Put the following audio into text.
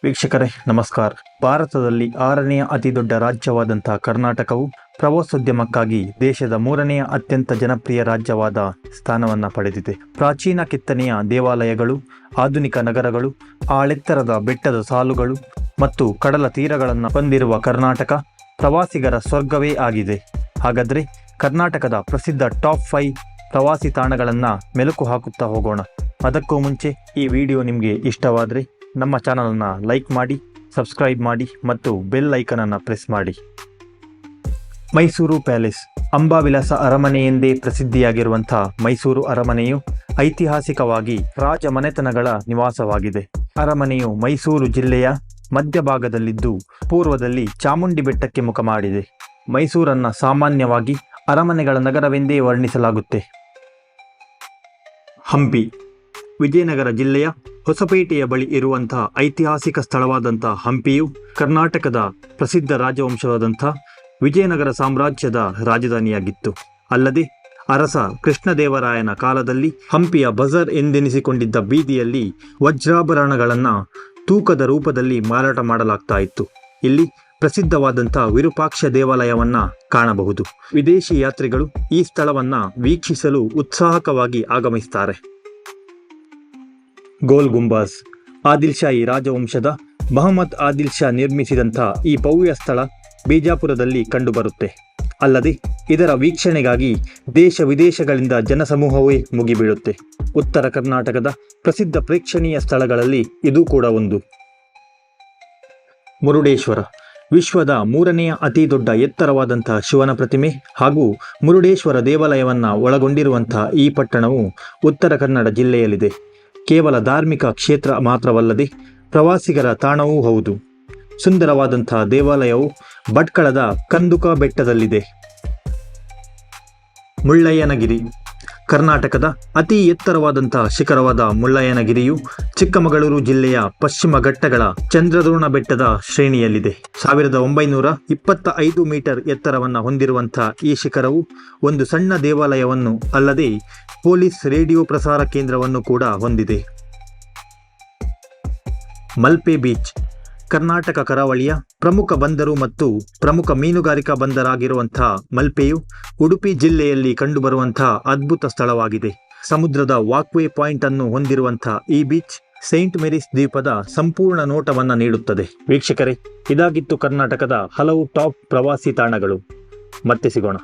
ವೀಕ್ಷಕರೇ ನಮಸ್ಕಾರ. ಭಾರತದಲ್ಲಿ 6ನೇ ಅತಿ ದೊಡ್ಡ ರಾಜ್ಯವಾದಂತಹ ಕರ್ನಾಟಕವು ಪ್ರವಾಸೋದ್ಯಮಕ್ಕಾಗಿ ದೇಶದ 3ನೇ ಅತ್ಯಂತ ಜನಪ್ರಿಯ ರಾಜ್ಯವಾದ ಸ್ಥಾನವನ್ನು ಪಡೆದಿದೆ. ಪ್ರಾಚೀನ ಕೆತ್ತನೆಯ ದೇವಾಲಯಗಳು, ಆಧುನಿಕ ನಗರಗಳು, ಆಳೆತ್ತರದ ಬೆಟ್ಟದ ಸಾಲುಗಳು ಮತ್ತು ಕಡಲ ತೀರಗಳನ್ನು ಹೊಂದಿರುವ ಕರ್ನಾಟಕ ಪ್ರವಾಸಿಗರ ಸ್ವರ್ಗವೇ ಆಗಿದೆ. ಹಾಗಾದರೆ ಕರ್ನಾಟಕದ ಪ್ರಸಿದ್ಧ ಟಾಪ್ 5 ಪ್ರವಾಸಿ ತಾಣಗಳನ್ನು ಮೆಲುಕು ಹಾಕುತ್ತಾ ಹೋಗೋಣ. ಅದಕ್ಕೂ ಮುಂಚೆ ಈ ವಿಡಿಯೋ ನಿಮಗೆ ಇಷ್ಟವಾದರೆ ನಮ್ಮ ಚಾನಲನ್ನು ಲೈಕ್ ಮಾಡಿ, ಸಬ್ಸ್ಕ್ರೈಬ್ ಮಾಡಿ ಮತ್ತು ಬೆಲ್ ಐಕನನ್ನು ಪ್ರೆಸ್ ಮಾಡಿ. ಮೈಸೂರು ಪ್ಯಾಲೇಸ್. ಅಂಬಾವಿಲಾಸ ಅರಮನೆ ಎಂದೇ ಪ್ರಸಿದ್ಧಿಯಾಗಿರುವಂಥ ಮೈಸೂರು ಅರಮನೆಯು ಐತಿಹಾಸಿಕವಾಗಿ ರಾಜ ಮನೆತನಗಳ ನಿವಾಸವಾಗಿದೆ. ಅರಮನೆಯು ಮೈಸೂರು ಜಿಲ್ಲೆಯ ಮಧ್ಯಭಾಗದಲ್ಲಿದ್ದು ಪೂರ್ವದಲ್ಲಿ ಚಾಮುಂಡಿ ಬೆಟ್ಟಕ್ಕೆ ಮುಖ ಮಾಡಿದೆ. ಮೈಸೂರನ್ನು ಸಾಮಾನ್ಯವಾಗಿ ಅರಮನೆಗಳ ನಗರವೆಂದೇ ವರ್ಣಿಸಲಾಗುತ್ತೆ. ಹಂಪಿ. ವಿಜಯನಗರ ಜಿಲ್ಲೆಯ ಹೊಸಪೇಟೆಯ ಬಳಿ ಇರುವಂತಹ ಐತಿಹಾಸಿಕ ಸ್ಥಳವಾದಂಥ ಹಂಪಿಯು ಕರ್ನಾಟಕದ ಪ್ರಸಿದ್ಧ ರಾಜವಂಶವಾದಂಥ ವಿಜಯನಗರ ಸಾಮ್ರಾಜ್ಯದ ರಾಜಧಾನಿಯಾಗಿತ್ತು. ಅಲ್ಲದೆ ಅರಸ ಕೃಷ್ಣದೇವರಾಯನ ಕಾಲದಲ್ಲಿ ಹಂಪಿಯ ಬಜಾರ್ ಎಂದೆನಿಸಿಕೊಂಡಿದ್ದ ಬೀದಿಯಲ್ಲಿ ವಜ್ರಾಭರಣಗಳನ್ನು ತೂಕದ ರೂಪದಲ್ಲಿ ಮಾರಾಟ ಮಾಡಲಾಗ್ತಾ ಇತ್ತು. ಇಲ್ಲಿ ಪ್ರಸಿದ್ಧವಾದಂಥ ವಿರೂಪಾಕ್ಷ ದೇವಾಲಯವನ್ನು ಕಾಣಬಹುದು. ವಿದೇಶಿ ಯಾತ್ರಿಗಳು ಈ ಸ್ಥಳವನ್ನು ವೀಕ್ಷಿಸಲು ಉತ್ಸಾಹಕವಾಗಿ ಆಗಮಿಸುತ್ತಾರೆ. ಗೋಲ್ ಗುಂಬಾಜ್. ಆದಿಲ್ಶಾಹಿ ರಾಜವಂಶದ ಮಹಮ್ಮದ್ ಆದಿಲ್ ಶಾ ನಿರ್ಮಿಸಿದಂಥ ಈ ಭವ್ಯ ಸ್ಥಳ ಬಿಜಾಪುರದಲ್ಲಿ ಕಂಡುಬರುತ್ತೆ. ಅಲ್ಲದೆ ಇದರ ವೀಕ್ಷಣೆಗಾಗಿ ದೇಶ ವಿದೇಶಗಳಿಂದ ಜನಸಮೂಹವೇ ಮುಗಿಬೀಳುತ್ತೆ. ಉತ್ತರ ಕರ್ನಾಟಕದ ಪ್ರಸಿದ್ಧ ಪ್ರೇಕ್ಷಣೀಯ ಸ್ಥಳಗಳಲ್ಲಿ ಇದು ಕೂಡ ಒಂದು. ಮುರುಡೇಶ್ವರ. ವಿಶ್ವದ 3ನೇ ಅತಿ ದೊಡ್ಡ ಎತ್ತರವಾದಂತಹ ಶಿವನ ಪ್ರತಿಮೆ ಹಾಗೂ ಮುರುಡೇಶ್ವರ ದೇವಾಲಯವನ್ನು ಒಳಗೊಂಡಿರುವಂತಹ ಈ ಪಟ್ಟಣವು ಉತ್ತರ ಕನ್ನಡ ಜಿಲ್ಲೆಯಲ್ಲಿದೆ. ಕೇವಲ ಧಾರ್ಮಿಕ ಕ್ಷೇತ್ರ ಮಾತ್ರವಲ್ಲದೆ ಪ್ರವಾಸಿಗರ ತಾಣವೂ ಹೌದು. ಸುಂದರವಾದಂತಹ ದೇವಾಲಯವು ಭಟ್ಕಳದ ಕಂದುಕ ಬೆಟ್ಟದಲ್ಲಿದೆ. ಮುಳ್ಳಯ್ಯನಗಿರಿ. ಕರ್ನಾಟಕದ ಅತಿ ಎತ್ತರವಾದಂತಹ ಶಿಖರವಾದ ಮುಳ್ಳಯ್ಯನಗಿರಿಯು ಚಿಕ್ಕಮಗಳೂರು ಜಿಲ್ಲೆಯ ಪಶ್ಚಿಮ ಘಟ್ಟಗಳ ಚಂದ್ರದ್ರೋಣ ಬೆಟ್ಟದ ಶ್ರೇಣಿಯಲ್ಲಿದೆ. 1925 ಮೀಟರ್ ಎತ್ತರವನ್ನು ಹೊಂದಿರುವಂತಹ ಈ ಶಿಖರವು ಒಂದು ಸಣ್ಣ ದೇವಾಲಯವನ್ನು ಅಲ್ಲದೆ ಪೊಲೀಸ್ ರೇಡಿಯೋ ಪ್ರಸಾರ ಕೇಂದ್ರವನ್ನು ಕೂಡ ಹೊಂದಿದೆ. ಮಲ್ಪೆ ಬೀಚ್. ಕರ್ನಾಟಕ ಕರಾವಳಿಯ ಪ್ರಮುಖ ಬಂದರು ಮತ್ತು ಪ್ರಮುಖ ಮೀನುಗಾರಿಕಾ ಬಂದರಾಗಿರುವಂತಹ ಮಲ್ಪೆಯು ಉಡುಪಿ ಜಿಲ್ಲೆಯಲ್ಲಿ ಕಂಡುಬರುವಂತಹ ಅದ್ಭುತ ಸ್ಥಳವಾಗಿದೆ. ಸಮುದ್ರದ ವಾಕ್ವೇ ಪಾಯಿಂಟ್ ಅನ್ನು ಹೊಂದಿರುವಂತಹ ಈ ಬೀಚ್ ಸೈಂಟ್ ಮೇರಿಸ್ ದ್ವೀಪದ ಸಂಪೂರ್ಣ ನೋಟವನ್ನು ನೀಡುತ್ತದೆ. ವೀಕ್ಷಕರೇ, ಇದಾಗಿತ್ತು ಕರ್ನಾಟಕದ ಹಲವು ಟಾಪ್ ಪ್ರವಾಸಿ ತಾಣಗಳು. ಮತ್ತೆ ಸಿಗೋಣ.